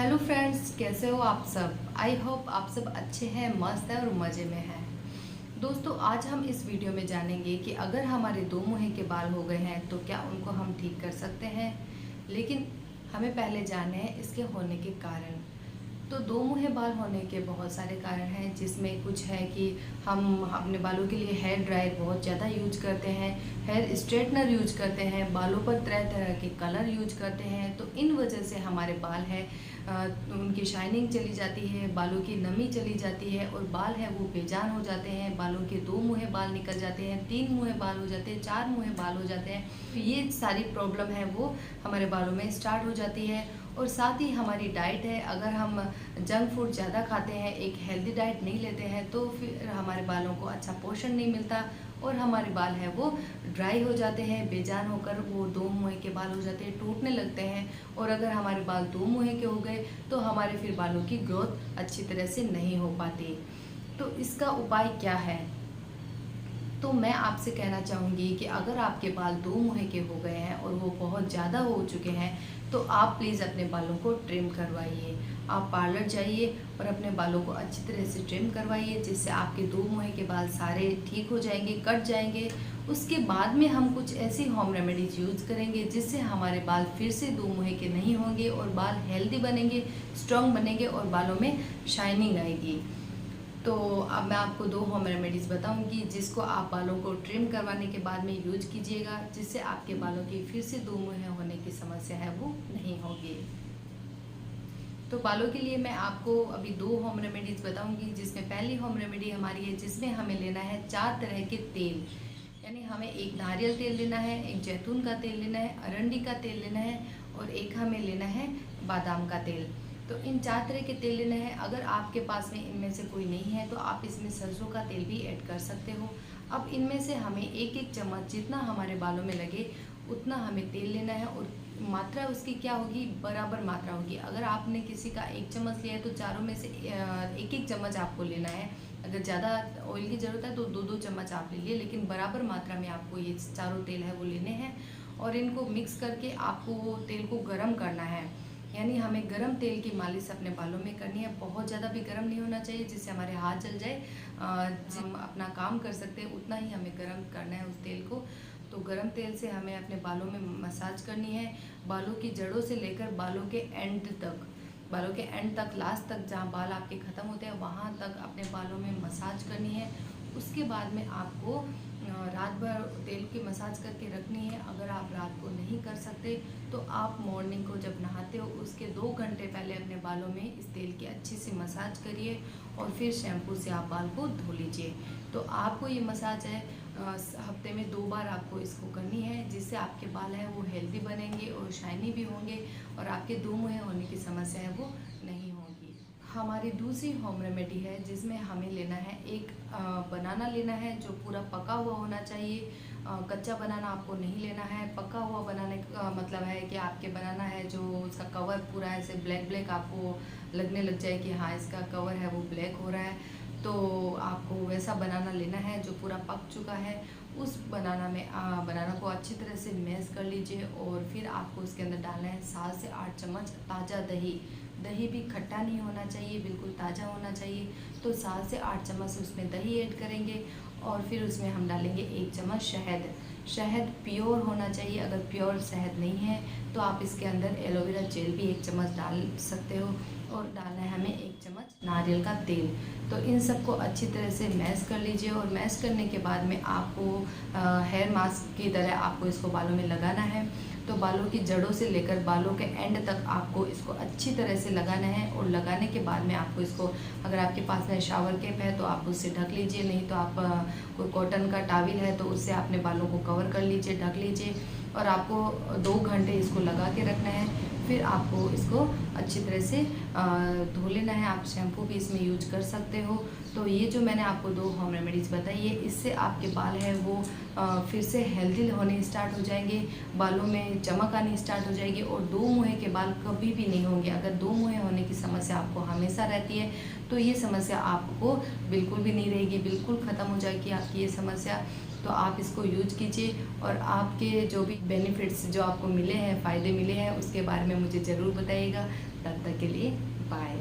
Hello friends, कैसे हो आप सब। आई होप आप सब अच्छे हैं, मस्त है और मज़े में हैं। दोस्तों, आज हम इस वीडियो में जानेंगे कि अगर हमारे दो मुंह के बाल हो गए हैं तो क्या उनको हम ठीक कर सकते हैं। लेकिन हमें पहले जानना है इसके होने के कारण। तो दो मुँहे बाल होने के बहुत सारे कारण हैं, जिसमें कुछ है कि हम अपने बालों के लिए हेयर ड्रायर बहुत ज़्यादा यूज करते हैं, हेयर स्ट्रेटनर यूज करते हैं, बालों पर तरह तरह के कलर यूज करते हैं। तो इन वजह से हमारे बाल है उनकी शाइनिंग चली जाती है, बालों की नमी चली जाती है और बाल है वो बेजान हो जाते हैं। बालों के दो मुँहे बाल निकल जाते हैं, तीन मुँहे बाल हो जाते हैं, चार मुँहे बाल हो जाते हैं। तो ये सारी प्रॉब्लम है वो हमारे बालों में स्टार्ट हो जाती है। और साथ ही हमारी डाइट है, अगर हम जंक फूड ज़्यादा खाते हैं, एक हेल्दी डाइट नहीं लेते हैं, तो फिर हमारे बालों को अच्छा पोषण नहीं मिलता और हमारे बाल है वो ड्राई हो जाते हैं, बेजान होकर वो दो मुँहे के बाल हो जाते हैं, टूटने लगते हैं। और अगर हमारे बाल दो मुँहे के हो गए तो हमारे फिर बालों की ग्रोथ अच्छी तरह से नहीं हो पाती। तो इसका उपाय क्या है? तो मैं आपसे कहना चाहूँगी कि अगर आपके बाल दो मुँहे के हो गए हैं और वो बहुत ज़्यादा हो चुके हैं, तो आप प्लीज़ अपने बालों को ट्रिम करवाइए। आप पार्लर जाइए और अपने बालों को अच्छी तरह से ट्रिम करवाइए, जिससे आपके दो मुँहे के बाल सारे ठीक हो जाएंगे, कट जाएंगे। उसके बाद में हम कुछ ऐसी होम रेमेडीज़ यूज़ करेंगे जिससे हमारे बाल फिर से दो मुँहे के नहीं होंगे और बाल हेल्दी बनेंगे, स्ट्रॉन्ग बनेंगे और बालों में शाइनिंग आएगी। तो अब मैं आपको दो होम रेमेडीज़ बताऊंगी, जिसको आप बालों को ट्रिम करवाने के बाद में यूज कीजिएगा, जिससे आपके बालों की फिर से दो मुँहे होने की समस्या है वो नहीं होगी। तो बालों के लिए मैं आपको अभी दो होम रेमेडीज़ बताऊंगी, जिसमें पहली होम रेमेडी हमारी है, जिसमें हमें लेना है 4 तरह के तेल। यानी हमें एक नारियल तेल लेना है, एक जैतून का तेल लेना है, अरंडी का तेल लेना है और एक हमें लेना है बादाम का तेल। तो इन 4 तरह के तेल लेना है। अगर आपके पास में इनमें से कोई नहीं है तो आप इसमें सरसों का तेल भी ऐड कर सकते हो। अब इनमें से हमें एक एक चम्मच, जितना हमारे बालों में लगे उतना हमें तेल लेना है और मात्रा उसकी क्या होगी, बराबर मात्रा होगी। अगर आपने किसी का 1 चम्मच लिया है तो चारों में से एक एक चम्मच आपको लेना है। अगर ज़्यादा ऑयल की ज़रूरत है तो 2-2 चम्मच आप ले लिए, लेकिन बराबर मात्रा में आपको ये चारों तेल है वो लेने हैं। और इनको मिक्स करके आपको वो तेल को गर्म करना है। यानी हमें गरम तेल की मालिश अपने बालों में करनी है। बहुत ज़्यादा भी गर्म नहीं होना चाहिए जिससे हमारे हाथ जल जाए। हम अपना काम कर सकते हैं उतना ही हमें गर्म करना है उस तेल को। तो गरम तेल से हमें अपने बालों में मसाज करनी है, बालों की जड़ों से लेकर बालों के एंड तक, बालों के एंड तक, लास्ट तक, जहाँ बाल आपके ख़त्म होते हैं वहाँ तक अपने बालों में मसाज करनी है। उसके बाद में आपको रात भर तेल की मसाज करके रखनी है। अगर आप रात को नहीं कर सकते तो आप मॉर्निंग को जब नहाते हो उसके 2 घंटे पहले अपने बालों में इस तेल की अच्छी सी मसाज करिए और फिर शैम्पू से आप बाल को धो लीजिए। तो आपको ये मसाज है हफ्ते में 2 बार आपको इसको करनी है, जिससे आपके बाल है वो हेल्दी बनेंगे और शाइनी भी होंगे और आपके दो मुँहे होने की समस्या है वो नहीं होगी। हमारी दूसरी होम रेमेडी है, जिसमें हमें लेना है एक बनाना लेना है जो पूरा पका हुआ होना चाहिए। कच्चा बनाना आपको नहीं लेना है। पका हुआ बनाने का मतलब है कि आपके बनाना है जो उसका कवर पूरा ऐसे ब्लैक ब्लैक आपको लगने लग जाए कि हाँ इसका कवर है वो ब्लैक हो रहा है, तो आपको वैसा बनाना लेना है जो पूरा पक चुका है। उस बनाना में बनाना को अच्छी तरह से मैश कर लीजिए और फिर आपको उसके अंदर डालना है 7 से 8 चम्मच ताज़ा दही। दही भी खट्टा नहीं होना चाहिए, बिल्कुल ताज़ा होना चाहिए। तो 7 से 8 चम्मच उसमें दही ऐड करेंगे और फिर उसमें हम डालेंगे 1 चम्मच शहद। शहद प्योर होना चाहिए। अगर प्योर शहद नहीं है तो आप इसके अंदर एलोवेरा जेल भी 1 चम्मच डाल सकते हो और डालना है हमें 1 चम्मच नारियल का तेल। तो इन सबको अच्छी तरह से मैश कर लीजिए और मैश करने के बाद में आपको हेयर मास्क की तरह आपको इसको बालों में लगाना है। तो बालों की जड़ों से लेकर बालों के एंड तक आपको इसको अच्छी तरह से लगाना है और लगाने के बाद में आपको इसको, अगर आपके पास में शावर कैप है तो आप उससे ढक लीजिए, नहीं तो आप कोई कॉटन का टॉवल है तो उससे अपने बालों को कवर कर लीजिए, ढक लीजिए। और आपको 2 घंटे इसको लगा के रखना है। फिर आपको इसको अच्छी तरह से धो लेना है। आप शैम्पू भी इसमें यूज कर सकते हो। तो ये जो मैंने आपको 2 होम रेमेडीज़ बताई है, इससे आपके बाल हैं वो फिर से हेल्दी होने स्टार्ट हो जाएंगे, बालों में चमक आनी स्टार्ट हो जाएगी और दो मुँहे के बाल कभी भी नहीं होंगे। अगर दो मुँहे होने की समस्या आपको हमेशा रहती है तो ये समस्या आपको बिल्कुल भी नहीं रहेगी, बिल्कुल ख़त्म हो जाएगी आपकी ये समस्या। तो आप इसको यूज कीजिए और आपके जो भी बेनिफिट्स जो आपको मिले हैं, फ़ायदे मिले हैं, उसके बारे में मुझे ज़रूर बताइएगा। तब तक के लिए बाय।